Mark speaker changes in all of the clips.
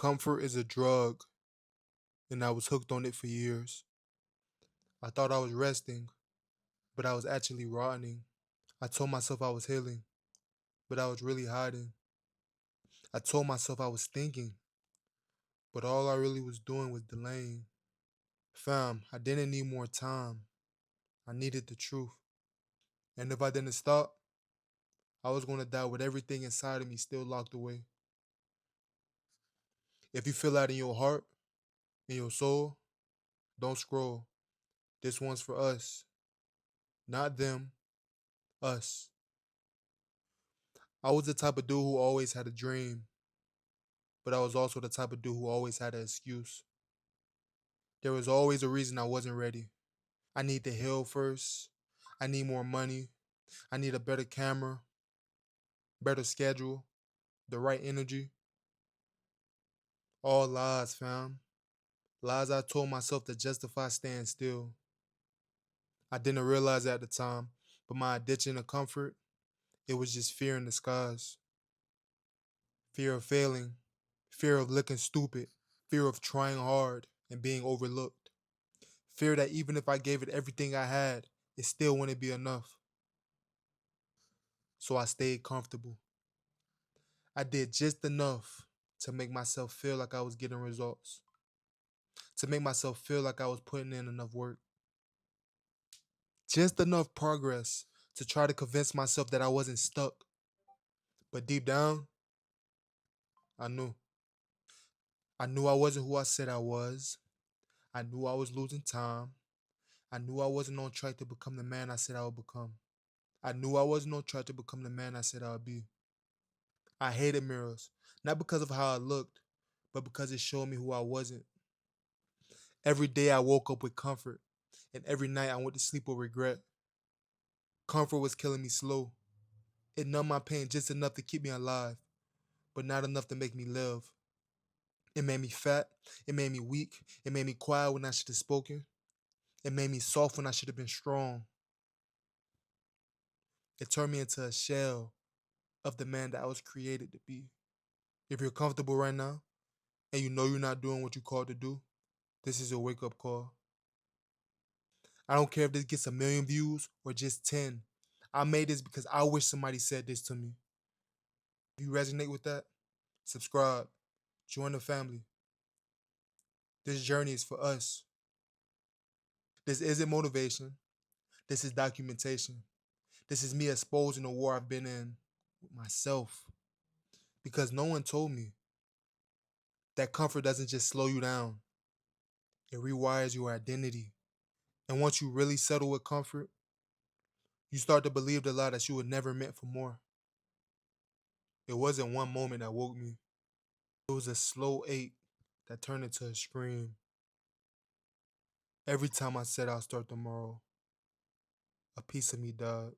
Speaker 1: Comfort is a drug, and I was hooked on it for years. I thought I was resting, but I was actually rotting. I told myself I was healing, but I was really hiding. I told myself I was thinking, but all I really was doing was delaying. Fam, I didn't need more time. I needed the truth. And if I didn't stop, I was going to die with everything inside of me still locked away. If you feel that in your heart, in your soul, don't scroll. This one's for us, not them, us. I was the type of dude who always had a dream, but I was also the type of dude who always had an excuse. There was always a reason I wasn't ready. I need to heal first. I need more money. I need a better camera, better schedule, the right energy. All lies, fam. Lies I told myself to justify staying still. I didn't realize it at the time, but my addiction to comfort, it was just fear in disguise. Fear of failing, fear of looking stupid, fear of trying hard and being overlooked. Fear that even if I gave it everything I had, it still wouldn't be enough. So I stayed comfortable. I did just enough to make myself feel like I was getting results, to make myself feel like I was putting in enough work, just enough progress to try to convince myself that I wasn't stuck. But deep down, I knew. I knew I wasn't who I said I was. I knew I was losing time. I knew I wasn't on track to become the man I said I would become. I knew I wasn't on track to become the man I said I would be. I hated mirrors, not because of how I looked, but because it showed me who I wasn't. Every day I woke up with comfort, and every night I went to sleep with regret. Comfort was killing me slow. It numbed my pain just enough to keep me alive, but not enough to make me live. It made me fat. It made me weak. It made me quiet when I should have spoken. It made me soft when I should have been strong. It turned me into a shell of the man that I was created to be. If you're comfortable right now and you know you're not doing what you're called to do, this is a wake up call. I don't care if this gets a million views or just 10. I made this because I wish somebody said this to me. If you resonate with that, subscribe, join the family. This journey is for us. This isn't motivation. This is documentation. This is me exposing the war I've been in with myself. Because no one told me that comfort doesn't just slow you down, it rewires your identity. And once you really settle with comfort, you start to believe the lie that you were never meant for more. It wasn't one moment that woke me, it was a slow ache that turned into a scream. Every time I said I'll start tomorrow, a piece of me died.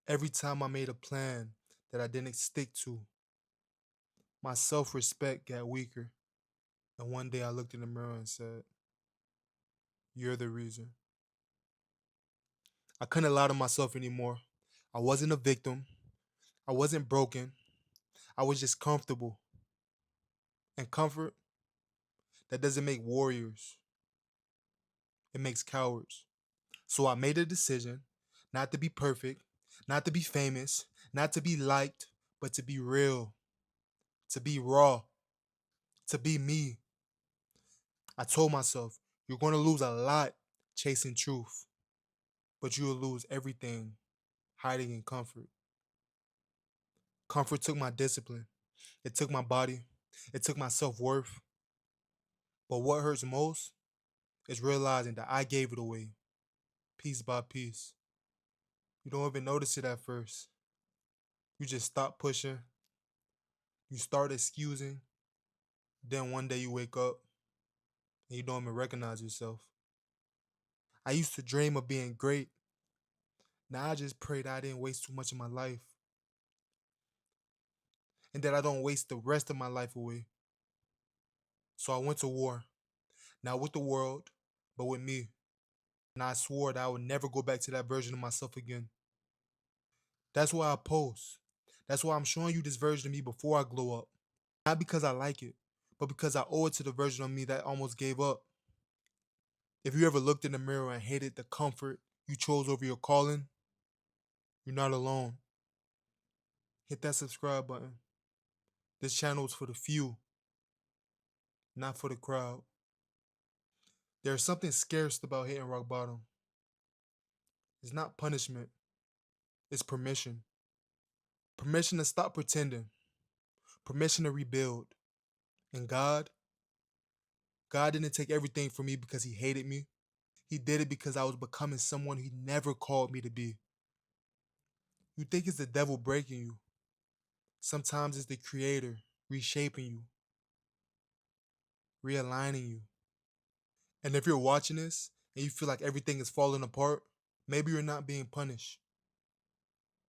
Speaker 1: Every time I made a plan that I didn't stick to, my self respect got weaker. And one day I looked in the mirror and said, "You're the reason." I couldn't lie to myself anymore. I wasn't a victim. I wasn't broken. I was just comfortable. And comfort, that doesn't make warriors, it makes cowards. So I made a decision not to be perfect, not to be famous, not to be liked, but to be real, to be raw, to be me. I told myself, you're going to lose a lot chasing truth, but you'll lose everything hiding in comfort. Comfort took my discipline, it took my body, it took my self worth. But what hurts most is realizing that I gave it away, piece by piece. You don't even notice it at first. You just stop pushing, you start excusing, then one day you wake up and you don't even recognize yourself. I used to dream of being great. Now I just pray that I didn't waste too much of my life and that I don't waste the rest of my life away. So I went to war, not with the world, but with me. And I swore that I would never go back to that version of myself again. That's why I post. That's why I'm showing you this version of me before I glow up. Not because I like it, but because I owe it to the version of me that almost gave up. If you ever looked in the mirror and hated the comfort you chose over your calling, you're not alone. Hit that subscribe button. This channel is for the few, not for the crowd. There's something scarce about hitting rock bottom. It's not punishment, it's permission. Permission to stop pretending, permission to rebuild. And God didn't take everything from me because he hated me. He did it because I was becoming someone he never called me to be. You think it's the devil breaking you. Sometimes it's the creator reshaping you, realigning you. And if you're watching this and you feel like everything is falling apart, maybe you're not being punished.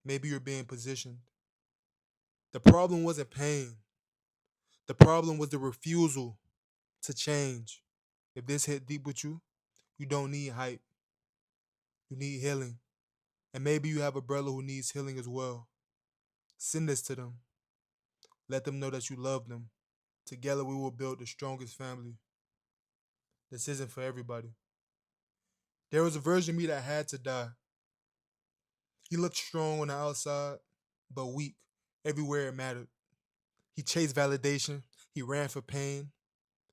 Speaker 1: Maybe you're being positioned. The problem wasn't pain. The problem was the refusal to change. If this hit deep with you, you don't need hype. You need healing. And maybe you have a brother who needs healing as well. Send this to them. Let them know that you love them. Together we will build the strongest family. This isn't for everybody. There was a version of me that had to die. He looked strong on the outside, but weak everywhere it mattered. He chased validation. He ran for pain.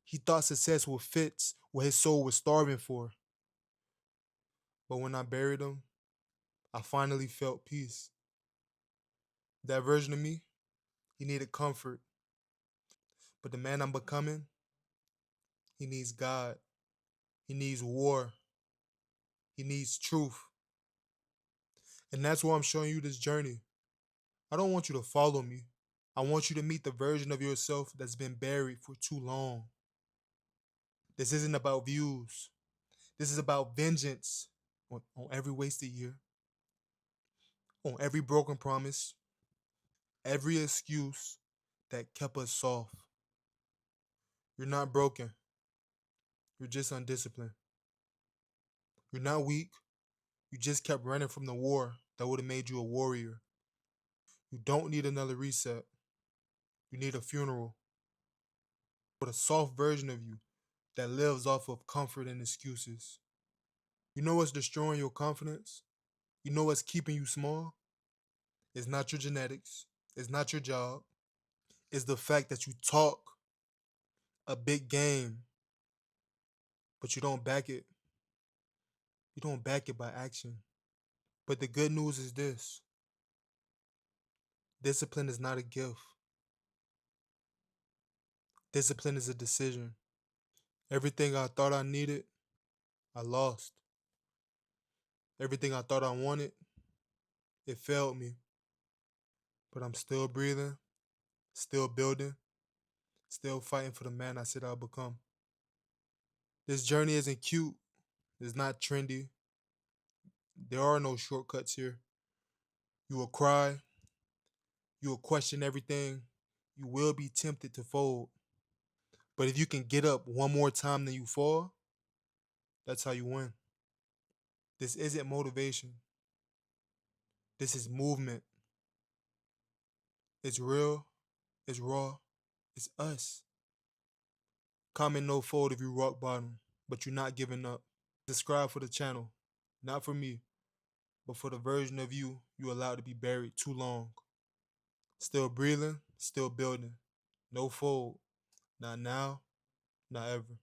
Speaker 1: He thought success would fit what his soul was starving for. But when I buried him, I finally felt peace. That version of me, he needed comfort. But the man I'm becoming, he needs God. He needs war. He needs truth. And that's why I'm showing you this journey. I don't want you to follow me. I want you to meet the version of yourself that's been buried for too long. This isn't about views. This is about vengeance on every wasted year, on every broken promise, every excuse that kept us soft. You're not broken. You're just undisciplined. You're not weak. You just kept running from the war that would have made you a warrior. You don't need another reset. You need a funeral with a soft version of you that lives off of comfort and excuses. You know what's destroying your confidence? You know what's keeping you small? It's not your genetics. It's not your job. It's the fact that you talk a big game, but you don't back it. You don't back it by action. But the good news is this: discipline is not a gift. Discipline is a decision. Everything I thought I needed, I lost. Everything I thought I wanted, it failed me. But I'm still breathing, still building, still fighting for the man I said I'll become. This journey isn't cute. It's not trendy. There are no shortcuts here. You will cry. You will question everything. You will be tempted to fold. But if you can get up one more time than you fall, that's how you win. This isn't motivation. This is movement. It's real. It's raw. It's us. Comment no fold if you rock bottom, but you're not giving up. Subscribe for the channel. Not for me, but for the version of you allowed to be buried too long. Still breathing, still building. No fold. Not now, not ever.